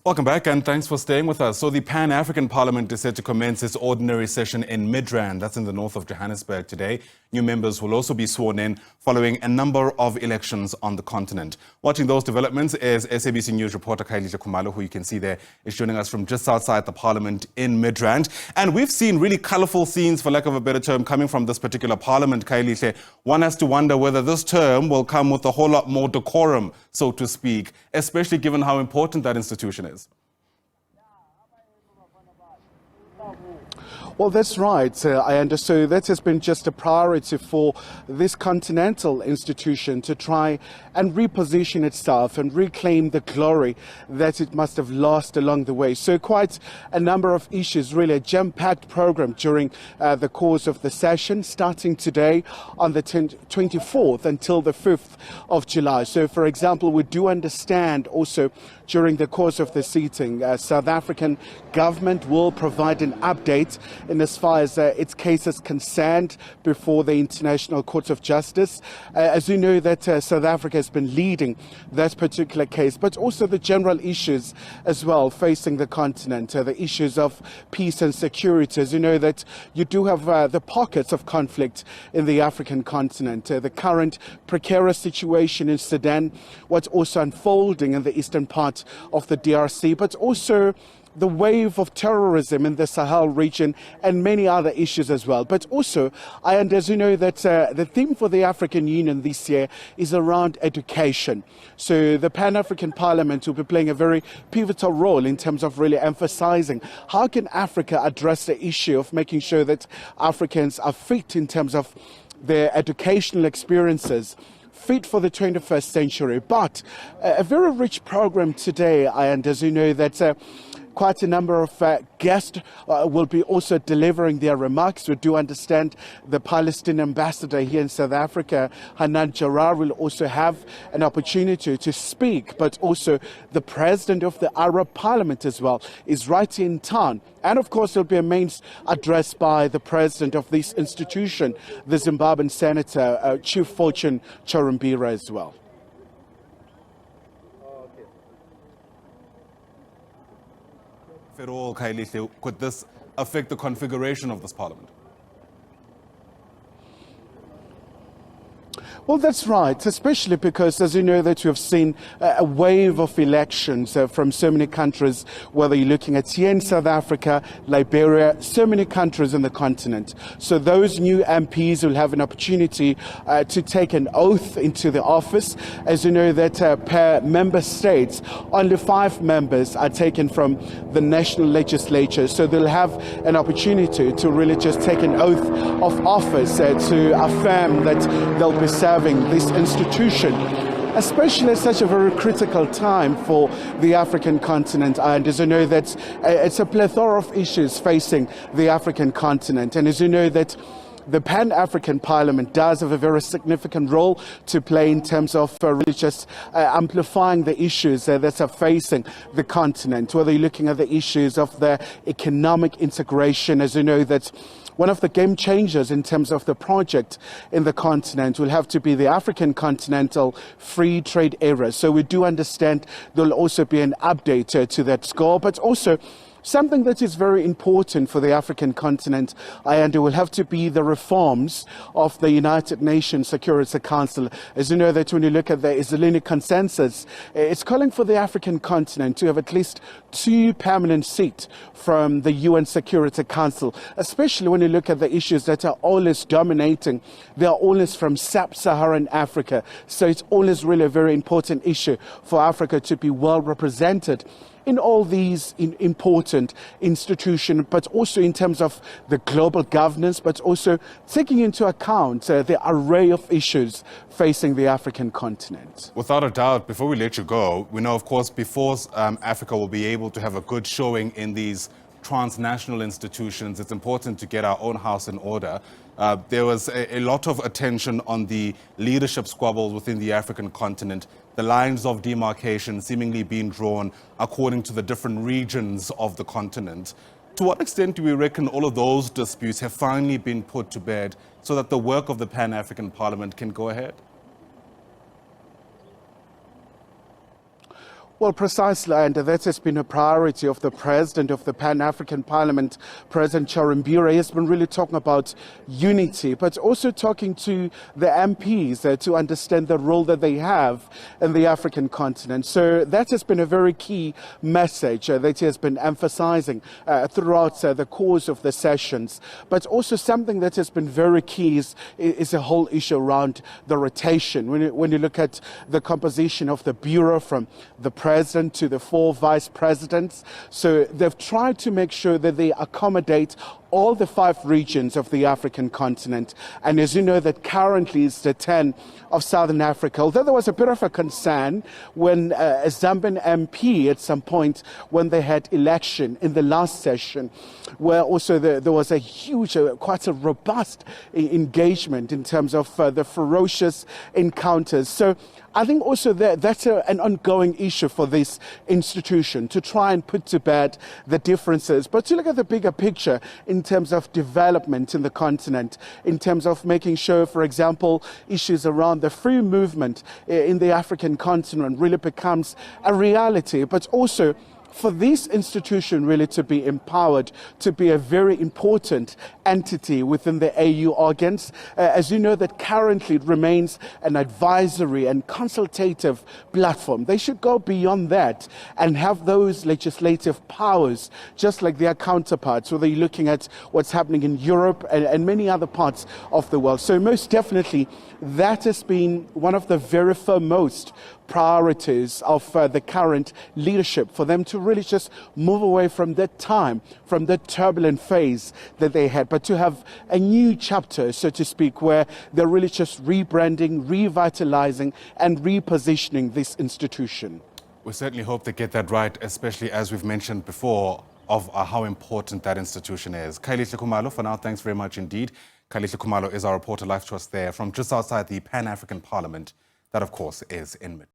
Welcome back and thanks for staying with us. So the Pan-African Parliament is set to commence its ordinary session in Midrand, that's in the north of Johannesburg today. New members will also be sworn in following a number of elections on the continent. Watching those developments is SABC News reporter Khayelihle Khumalo, who you can see there is joining us from just outside the Parliament in Midrand. And we've seen really colourful scenes, for lack of a better term, coming from this particular Parliament, Khayelihle. One has to wonder whether this term will come with a whole lot more decorum, so to speak, especially given how important that institution is. Well, that's right. So that has been just a priority for this continental institution to try and reposition itself and reclaim the glory that it must have lost along the way. So quite a number of issues, really a jam-packed program during the course of the session, starting today on the 24th until the 5th of July. So, for example, we do understand also during the course of the sitting, South African government will provide an update in as far as its case is concerned before the International Court of Justice. As you know, that South Africa has been leading that particular case, but also the general issues as well facing the continent, the issues of peace and security. As you know, that you do have the pockets of conflict in the African continent, the current precarious situation in Sudan, what's also unfolding in the eastern part of the DRC, but also the wave of terrorism in the Sahel region and many other issues as well. But also, and as you know, that the theme for the African Union this year is around education. So the Pan-African Parliament will be playing a very pivotal role in terms of really emphasizing how can Africa address the issue of making sure that Africans are fit in terms of their educational experiences, fit for the 21st century. But a very rich program today, and as you know, that quite a number of guests will be also delivering their remarks. We do understand the Palestinian ambassador here in South Africa, Hanan Jarrah, will also have an opportunity to speak, but also the president of the Arab Parliament as well is right in town. And of course, there'll be a main address by the president of this institution, the Zimbabwean senator, Chief Fortune Chorumbira as well. If at all, Khayelihle, could this affect the configuration of this parliament? Well, that's right, especially because, as you know, that you have seen a wave of elections from so many countries, whether you're looking at here in South Africa, Liberia, so many countries on the continent. So those new MPs will have an opportunity to take an oath into the office. As you know, that per member states, only 5 members are taken from the national legislature. So they'll have an opportunity to really just take an oath of office to affirm that they'll be serving this institution, especially at such a very critical time for the African continent. And as you know, that it's a plethora of issues facing the African continent. And as you know, that the Pan-African Parliament does have a very significant role to play in terms of really just amplifying the issues that are facing the continent, whether you're looking at the issues of the economic integration. As you know, that one of the game changers in terms of the project in the continent will have to be the African Continental Free Trade Area. So we do understand there will also be an update to that score, but also something that is very important for the African continent, and it will have to be the reforms of the United Nations Security Council. As you know, that when you look at the Khayelihle consensus, it's calling for the African continent to have at least 2 permanent seats from the UN Security Council, especially when you look at the issues that are always dominating. They are always from sub-Saharan Africa. So it's always really a very important issue for Africa to be well represented in all these important institutions, but also in terms of the global governance, but also taking into account the array of issues facing the African continent. Without a doubt, before we let you go, we know, of course, before Africa will be able to have a good showing in these transnational institutions, it's important to get our own house in order. There was a lot of attention on the leadership squabbles within the African continent, the lines of demarcation seemingly being drawn according to the different regions of the continent. To what extent do we reckon all of those disputes have finally been put to bed so that the work of the Pan-African Parliament can go ahead? Well, precisely, and that has been a priority of the President of the Pan-African Parliament, President Charumbira. He has been really talking about unity, but also talking to the MPs to understand the role that they have in the African continent. So that has been a very key message that he has been emphasizing throughout the course of the sessions. But also something that has been very key is a whole issue around the rotation. When you look at the composition of the Bureau from the President to the 4 Vice Presidents. So they've tried to make sure that they accommodate all the 5 regions of the African continent. And as you know, that currently is the 10 of Southern Africa. Although there was a bit of a concern when a Zambian MP at some point when they had election in the last session, where also there was a huge, quite a robust engagement in terms of the ferocious encounters. So I think also that's an ongoing issue for this institution to try and put to bed the differences, but to look at the bigger picture in terms of development in the continent, in terms of making sure, for example, issues around the free movement in the African continent really becomes a reality, but also for this institution really to be empowered to be a very important entity within the AU organs. As you know, that currently it remains an advisory and consultative platform. They should go beyond that and have those legislative powers, just like their counterparts, whether you're looking at what's happening in Europe and many other parts of the world. So most definitely, that has been one of the very foremost priorities of the current leadership, for them to really just move away from that time, from that turbulent phase that they had, but to have a new chapter, so to speak, where they're really just rebranding, revitalizing, and repositioning this institution. We certainly hope they get that right, especially as we've mentioned before, of how important that institution is. Khayelihle Khumalo, for now, thanks very much indeed. Khayelihle Khumalo is our reporter live to us there from just outside the Pan-African Parliament. That, of course, is in Midrand.